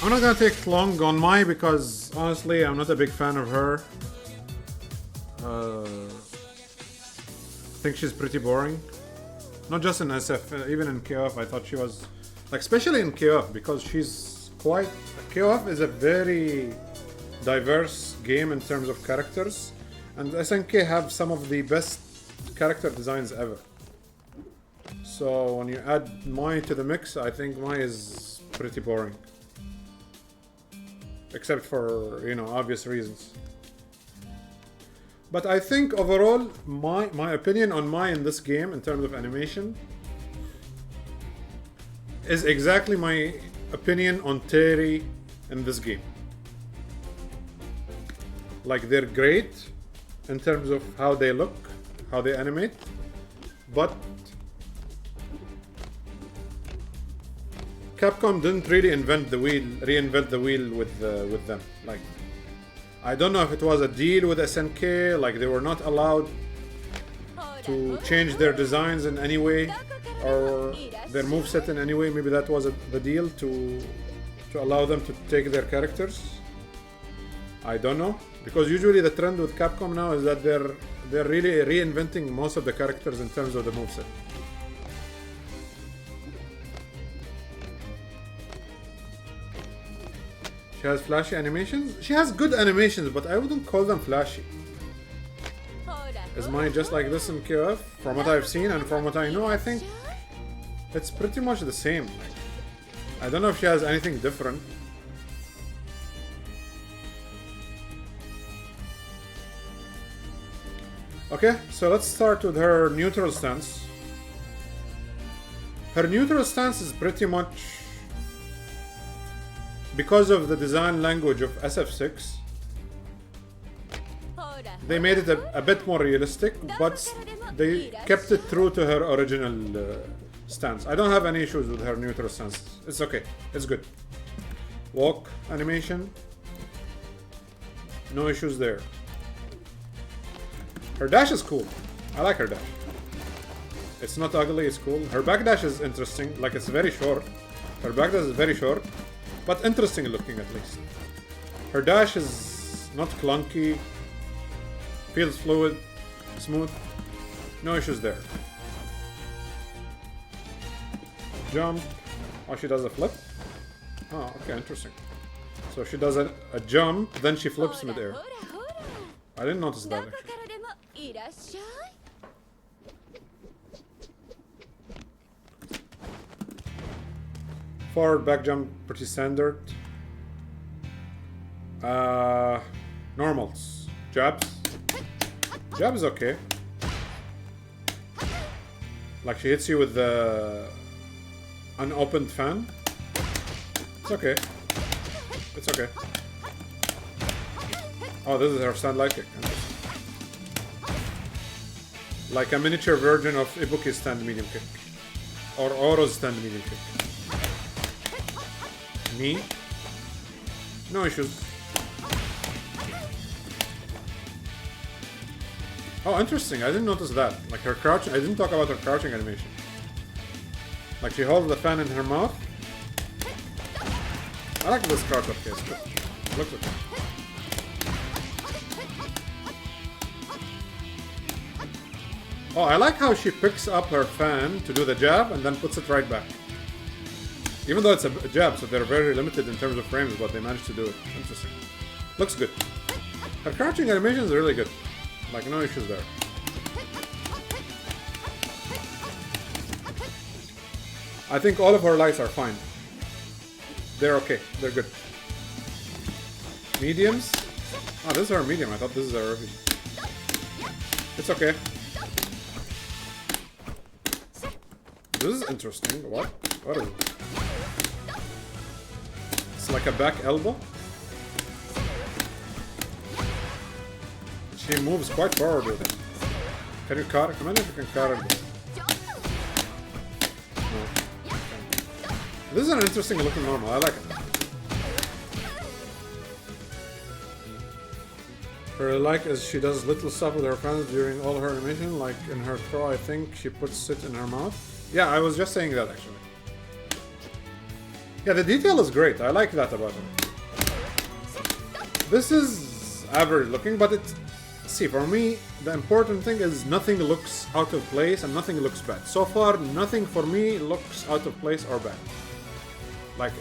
I'm not gonna take long on Mai because honestly I'm not a big fan of her. I think she's pretty boring. Not just in SF, even in KOF I thought she was, like, especially in KOF because she's quite... KOF is a very diverse game in terms of characters, and SNK have some of the best character designs ever. So when you add Mai to the mix, I think Mai is pretty boring. Except for, you know, obvious reasons. But I think overall, my opinion on Mai in this game in terms of animation is exactly my opinion on Terry in this game. Like, they're great in terms of how they look, how they animate, but Capcom didn't really reinvent the wheel with them. Like, I don't know if it was a deal with SNK, like they were not allowed to change their designs in any way or their moveset in any way. Maybe that was the deal to allow them to take their characters. I don't know, because usually the trend with Capcom now is that they're really reinventing most of the characters in terms of the moveset. She has flashy animations. She has good animations, but I wouldn't call them flashy. Is Mai just like this in KOF? From what I've seen and from what I know, I think it's pretty much the same. I don't know if she has anything different. Okay, so let's start with her neutral stance. Her neutral stance is pretty much because of the design language of SF6. They made it a bit more realistic, but they kept it true to her original stance. I don't have any issues with her neutral stance. It's okay. It's good. Walk animation. No issues there. Her dash is cool. I like her dash. It's not ugly, it's cool. Her backdash is interesting. Like, it's very short. Her backdash is very short, but interesting looking at least. Her dash is not clunky. Feels fluid, smooth. No issues there. Jump. Oh, she does a flip? Oh, okay, interesting. So she does a jump, then she flips mid-air. I didn't notice that actually. Forward back jump, pretty standard. Normals. Jabs. Jab is okay. Like, she hits you with the unopened fan. It's okay. It's okay. Oh, this is her stand light kick. Like a miniature version of Ibuki's stand medium kick. Or Oro's stand medium kick. Me? No issues. Oh, interesting. I didn't notice that. Like, her crouching. I didn't talk about her crouching animation. Like, she holds the fan in her mouth. I like this crouch up case. Looks okay. Oh, I like how she picks up her fan to do the jab and then puts it right back. Even though it's a jab, so they're very limited in terms of frames, but they managed to do it. Interesting. Looks good. Her crouching animation is really good. Like, no issues there. I think all of her lights are fine. They're okay. They're good. Mediums? Oh, this is her medium. I thought this is her heavy. It's okay. This is interesting. What? What is it? It's like a back elbow. She moves quite forward with it. Can you cut it? Imagine if you can cut it. No. This is an interesting looking normal. I like it. Her like is she does little stuff with her fans during all her animation, like in her throw. I think she puts it in her mouth. Yeah, I was just saying that actually. Yeah, the detail is great. I like that about it. This is average looking, but it's... See, for me, the important thing is nothing looks out of place and nothing looks bad. So far, nothing for me looks out of place or bad. Like,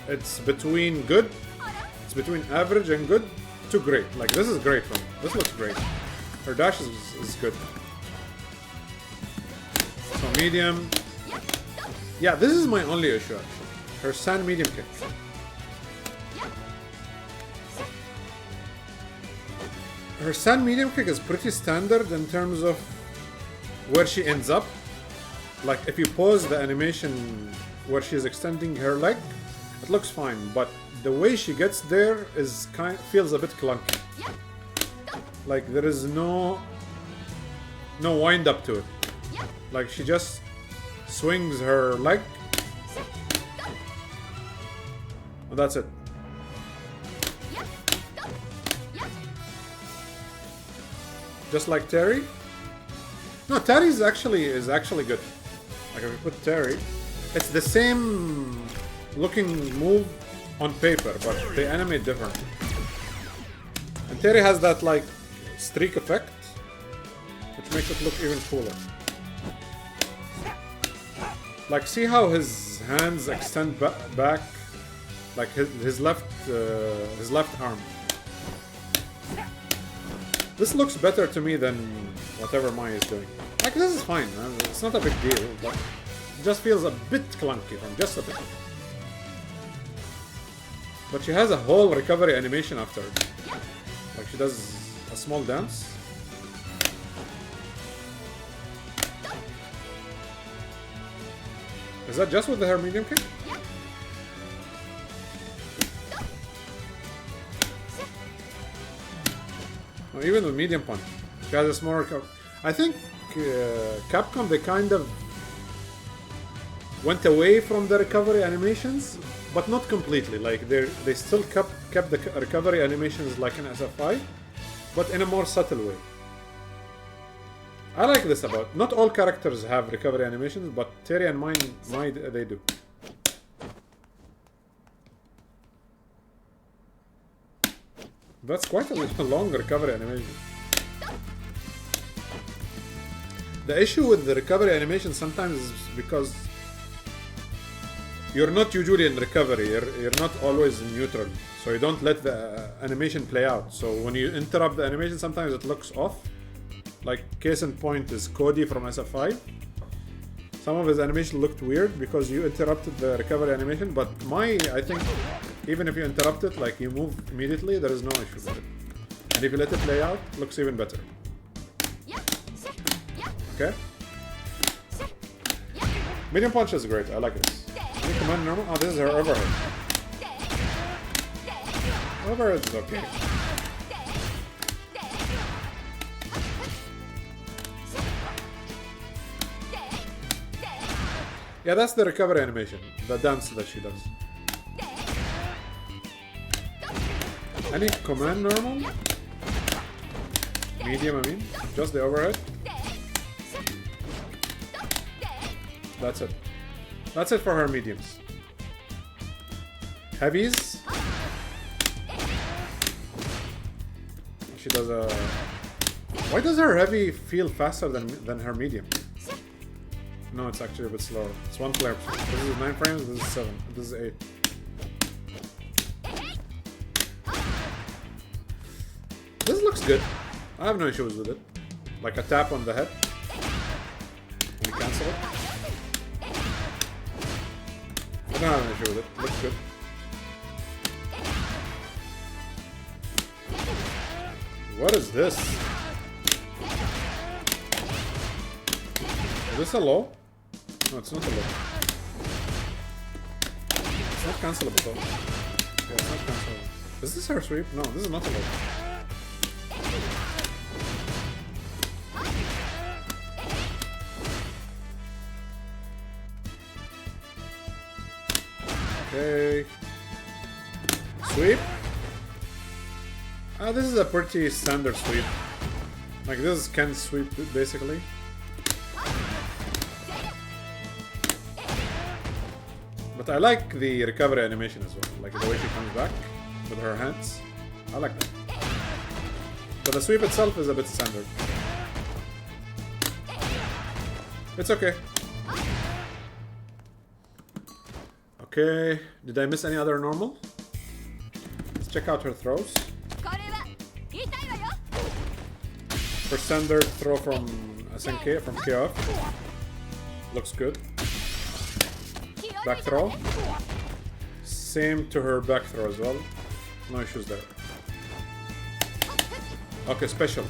it's between good, it's between average and good to great. Like, this is great for me. This looks great. Her dash is good. So medium. Yeah, this is my only issue actually. Her sand medium kick. Her sand medium kick is pretty standard in terms of where she ends up. Like if you pause the animation where she's extending her leg, it looks fine, but the way she gets there is feels a bit clunky. Like there is no wind up to it. Like she just swings her leg. And that's it. Just like Terry. No, Terry is actually good. Like if you put Terry, it's the same looking move on paper, but they animate differently. And Terry has that like streak effect, which makes it look even cooler. Like see how his hands extend back, like his left arm. This looks better to me than whatever Mai is doing. Like this is fine, man. It's not a big deal, but it just feels a bit clunky from just a bit. But she has a whole recovery animation after it. Like she does a small dance. Is that just with her medium kick? Or even with medium punch. She has a small recovery. I think Capcom, they kind of went away from the recovery animations, but not completely. Like they still kept the recovery animations like in SF5, but in a more subtle way. I like this about not all characters have recovery animations, but Terry and Mai they do. That's quite a long recovery animation. The issue with the recovery animation sometimes is because you're not usually in recovery, you're not always in neutral, so you don't let the animation play out. So when you interrupt the animation, sometimes it looks off. Like case in point is Cody from SF5. Some of his animation looked weird because you interrupted the recovery animation, but Mai, I think, even if you interrupt it, like you move immediately, there is no issue with it. And if you let it play out, it looks even better. Okay? Medium punch is great, I like this. Any command normal? Oh, this is her overhead. Overhead is okay. Yeah, that's the recovery animation, the dance that she does. Any command normal? Medium, I mean. Just the overhead. That's it. That's it for her mediums. Heavies. She does a... Why does her heavy feel faster than her medium? No, it's actually a bit slower. It's one flare. This is 9 frames, this is 7. This is 8. This looks good. I have no issues with it. Like a tap on the head. Can you cancel it? I don't have an issue with it. Looks good. What is this? Is this a low? No, it's not a low. It's not cancelable though. Yeah, it's not cancelable. Is this her sweep? No, this is not a low. Okay. Sweep. This is a pretty standard sweep. Like this is Ken's sweep basically. But But I like the recovery animation as well. Like the way she comes back with her hands. I like that. But the sweep itself is a bit standard. It's okay. Okay, did I miss any other normal? Let's check out her throws. Her standard throw from SNK, from KOF. Looks good. Back throw. Same to her back throw as well. No issues there. Okay, specials.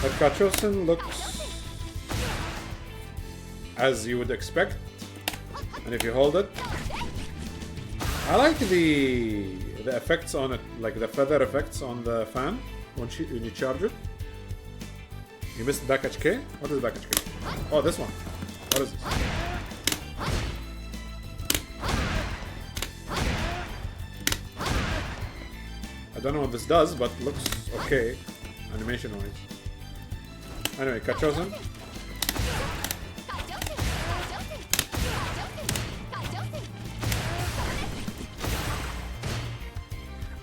Her Kachosen looks as you would expect. And if you hold it, I like the effects on it, like the feather effects on the fan when you charge it. You missed back HK? What is back HK? Oh, this one. What is this? I don't know what this does, but looks okay, animation-wise. Anyway, Kachosen.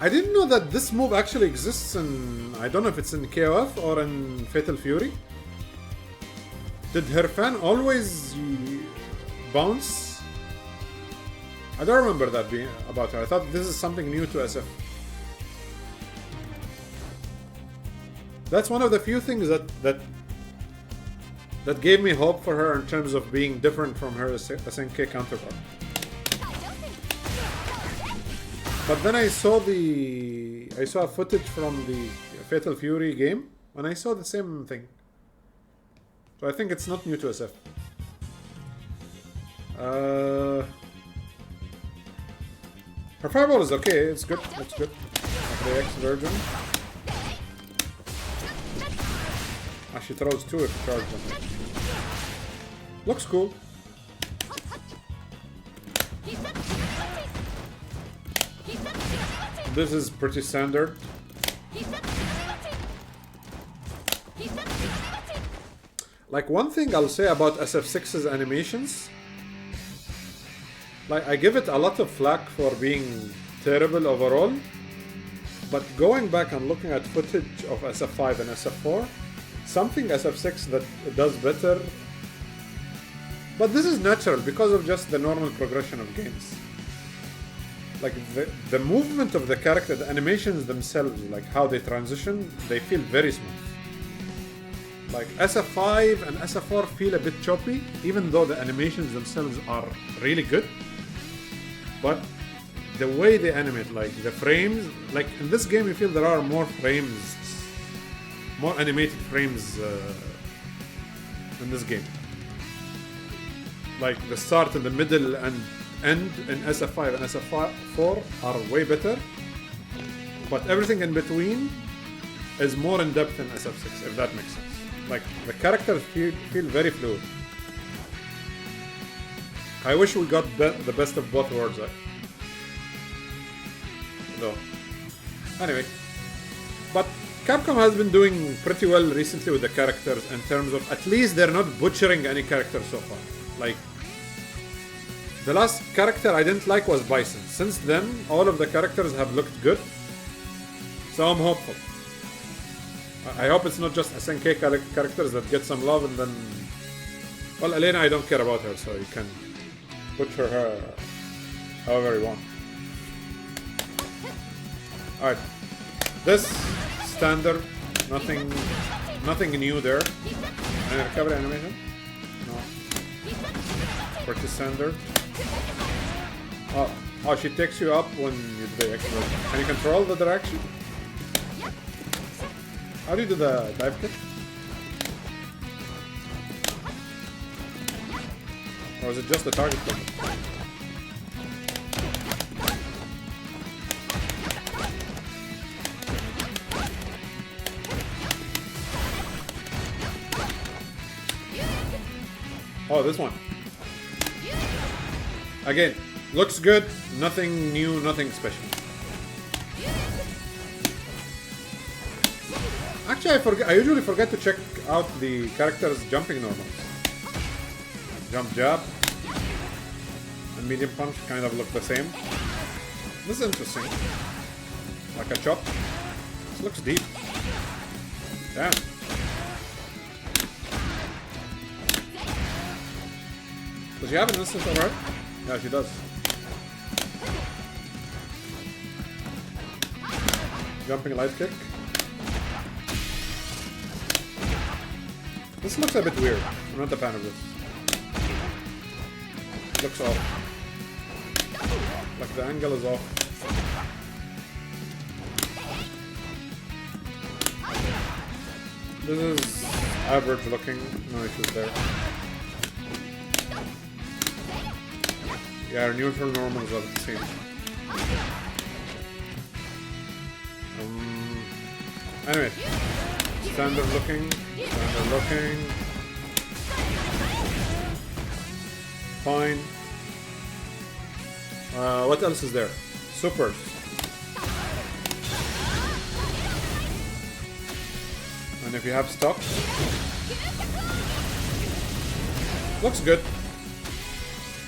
I didn't know that this move actually exists in... I don't know if it's in KOF or in Fatal Fury. Did her fan always bounce? I don't remember that being about her. I thought this is something new to SF. That's one of the few things that gave me hope for her in terms of being different from her SNK counterpart. But then I saw footage from the Fatal Fury game, and I saw the same thing. So I think it's not new to SF. Her fireball is okay. It's good. It's good. Like the X version. Ah, she throws two if you charge them. Looks cool. This is pretty standard. Like, one thing I'll say about SF6's animations, like, I give it a lot of flack for being terrible overall, but going back and looking at footage of SF5 and SF4, something SF6 that does better, but this is natural because of just the normal progression of games. Like, the movement of the character, the animations themselves, like how they transition, they feel very smooth. Like, SF5 and SF4 feel a bit choppy, even though the animations themselves are really good. But the way they animate, like the frames, like in this game you feel there are more frames, more animated frames in this game. Like the start and the middle and end in SF5 and SF4 are way better, but everything in between is more in depth in SF6, if that makes sense. Like, the characters feel very fluid. I wish we got the best of both worlds. No. Anyway, but Capcom has been doing pretty well recently with the characters in terms of, at least they're not butchering any character so far. Like, the last character I didn't like was Bison. Since then, all of the characters have looked good. So I'm hopeful. I hope it's not just SNK characters that get some love and then... Well, Elena, I don't care about her, so you can butcher her however you want. Alright. This, standard. Nothing new there. Any recovery animation? No. Pretty standard. Oh, she takes you up when you do the extra. Can you control the direction? How do you do the dive kick? Or is it just the target kick? Oh, this one. Again, looks good. Nothing new, nothing special. Actually, I usually forget to check out the characters' jumping normals. Jump, jab. And medium punch kind of look the same. This is interesting. Like a chop. This looks deep. Damn. Does she have an instant overhead? Yeah, she does. Jumping light kick. This looks a bit weird. I'm not a fan of this. Looks off. Like the angle is off. This is average looking. No issues there. Yeah, our neutral normals are the same. Anyway, standard looking. Fine. What else is there? Supers. And if you have stock, looks good.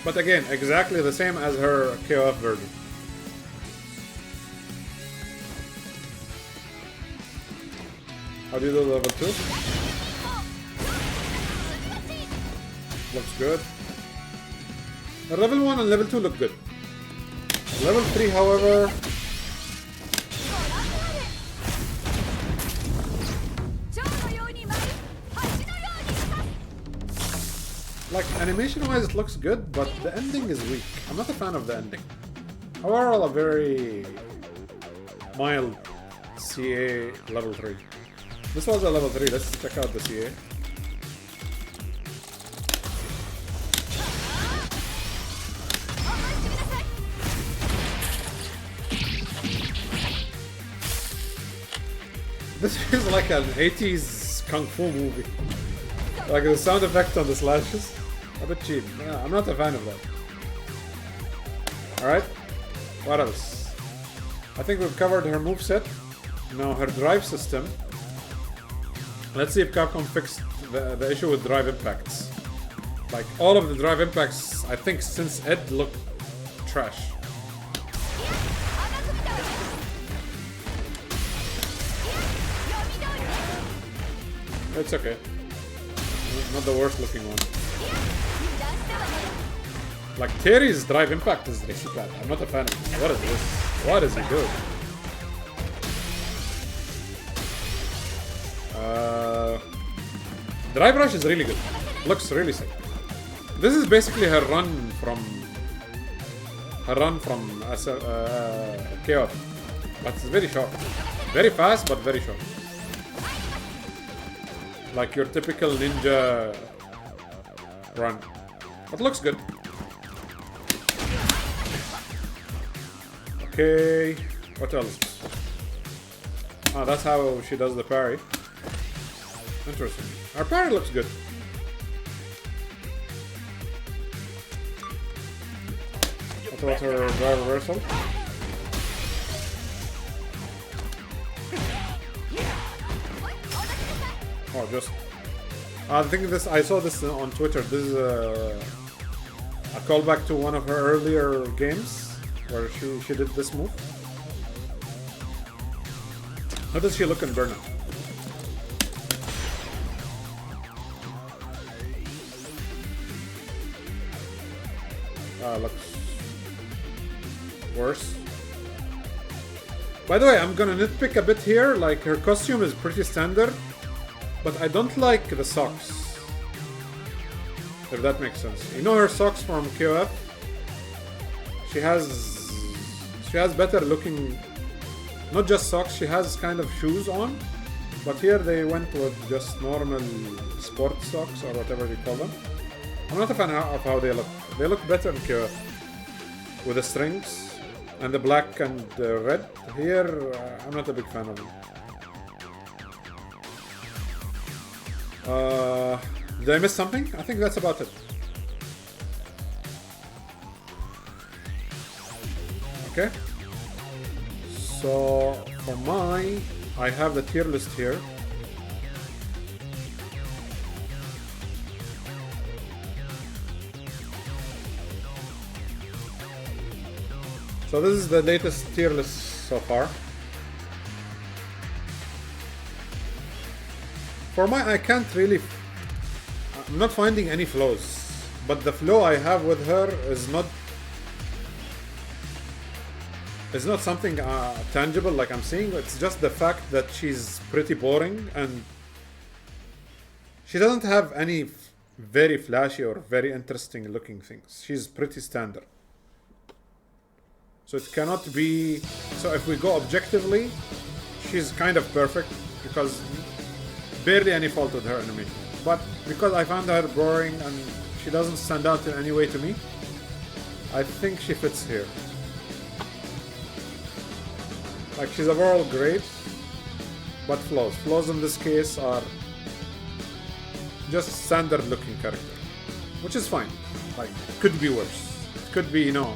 But again, exactly the same as her KOF version. How do you do level 2? Looks good. The level 1 and level 2 look good. Level 3, however... Like, animation-wise it looks good, but the ending is weak. I'm not a fan of the ending. Overall, a very... mild CA level 3. This was a level 3, let's check out the CA. This feels like an 80s Kung Fu movie. Like the sound effect on the slashes. A bit cheap. Yeah, I'm not a fan of that. Alright. What else? I think we've covered her moveset. Now her drive system. Let's see if Capcom fixed the issue with drive impacts. Like all of the drive impacts, I think since Ed look trash. It's okay. Not the worst looking one. Like Terry's drive impact is really bad. I'm not a fan of it. What is this? What is he doing? Drive rush is really good. Looks really sick. This is basically her run from KO. But it's very short. Very fast, but very short. Like your typical ninja run. But looks good. Okay, what else? Ah, that's how she does the parry. Interesting. Our parry looks good. What about her drive reversal? Oh, just... I think this... I saw this on Twitter. This is a callback to one of her earlier games where she did this move. How does she look in Burnout? Looks worse. By the way, I'm gonna nitpick a bit here. Like, her costume is pretty standard, but I don't like the socks. If that makes sense. You know her socks from KOF? She has better looking, not just socks, she has kind of shoes on. But here they went with just normal sport socks or whatever you call them. I'm not a fan of how they look. They look better in KOF. With the strings and the black and red. Here, I'm not a big fan of them. Did I miss something? I think that's about it. Okay. So, for Mai, I have the tier list here. So this is the latest tier list so far. For Mai, I can't really... I'm not finding any flaws. But the flaw I have with her is not... It's not something tangible like I'm seeing. It's just the fact that she's pretty boring and she doesn't have any very flashy or very interesting looking things. She's pretty standard. So it cannot be... So if we go objectively, she's kind of perfect because barely any fault with her animation. But because I found her boring and she doesn't stand out in any way to me, I think she fits here. Like, she's overall great, but flaws. Flaws in this case are just standard looking character, which is fine. Like, it could be worse. It could be, you know,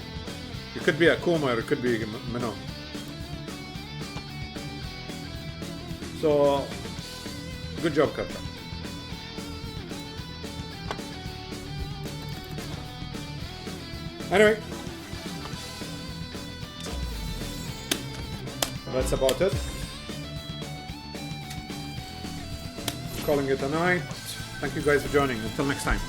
it could be Akuma or it could be Mino. So, good job, Kappa. Anyway, that's about it. Calling it a night. Thank you guys for joining. Until next time.